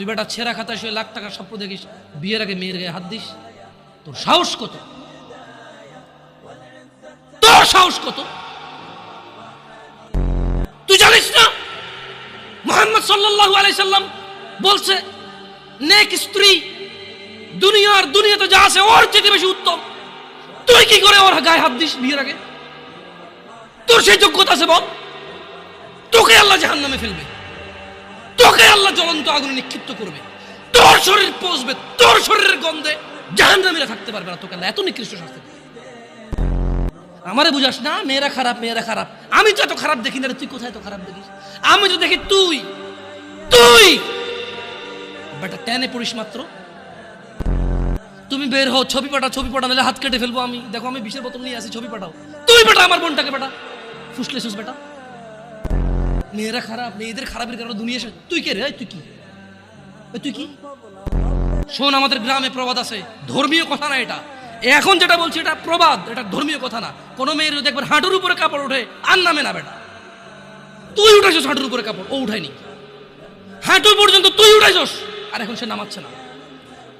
তুই বেটা ছেঁড়া খাতা শুয়ে লাখ টাকার স্বপ্ন দেখিস, বিয়ের আগে মেয়ের গায়ে হাত দিস? তোর সাহস কত? তোর সাহস কত? তুই জানিস না মুহাম্মদ সাল্লাল্লাহু আলাইহি সাল্লাম বলছে নেক স্ত্রী দুনিয়াতে যা আছে ওর চেয়ে বেশি উত্তম। তুই কি করে ওর গায়ে হাত দিস বিয়ের আগে? তোর সেই যোগ্যতা আছে বল? তোকে আল্লাহ জাহান্নামে ফেলবে, তোকে আল্লাহ জ্বলন্ত আগুনে নিক্ষিপ্ত করবে, তোর শরীর পচবে, তোর শরীরের গন্ধে জাহান্নামীরা থাকতে পারবে না, তোকে আল্লাহ এত নিকৃষ্ট শাস্তি দেবে। আমারে বুঝাস না মেয়েরা খারাপ, মেয়েরা খারাপ। আমি তো এত খারাপ দেখি না রে, তুই কোথায় তো খারাপ দেখিস? আমি তো দেখি তুই বেটা টেনে পড়িস মাত্র। তুমি বের হও, ছবি পাঠা নাহলে হাত কেটে ফেলবো আমি। দেখো আমি বিষের বোতল নিয়ে আসি, ছবি পাঠাও। তুই বেটা আমার বোনটাকে বেটা ফুসলেছিস বেটা। মেয়েরা খারাপ, মেয়েদের খারাপের কারণে দুনিয়া। তুই কে রে? তুই কি? শোন, আমাদের গ্রামে প্রবাদ আছে, ধর্মীয় কথা না এটা। এখন যেটা বলছি এটা প্রবাদ, এটা ধর্মীয় কথা না। কোনো মেয়ের দেখবেন হাঁটুর উপরে কাপড় ওঠে আর নামে না বেটা। তুই উঠাইছস হাঁটুর উপরে কাপড়, ও উঠায়নি। হাঁটু পর্যন্ত তুই উঠাইছস আর এখন সে নামাচ্ছে না।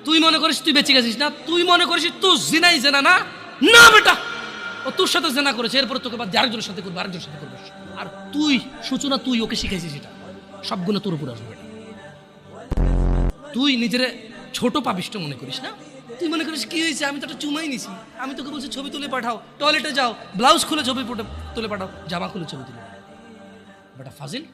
তুই মনে করিস তুই বেঁচে গেছিস না? তুই মনে করিস তুই জিনাই জেনা না? না বেটা, ও তোর সাথে জেনা করেছে, এরপরে তোকে বাদ আরেকজনের সাথে করবে, আরেকজনের সাথে করবে। আর তুই সূচনা, তুই ওকে শিখাইছিস, এটা সবগুলো তোর উপর আসবে। তুই নিজের ছোট পাপিষ্ট মনে করিস না? তুই মনে করিস কি হয়েছে, আমি তো একটা চুমাই নিছি, আমি তোকে বলছি ছবি তুলে পাঠাও, টয়লেটে যাও, ব্লাউজ খুলে ছবি তুলে পাঠাও, জামা খুলে ছবি তুলে পাঠাও। বেটা ফাজিল।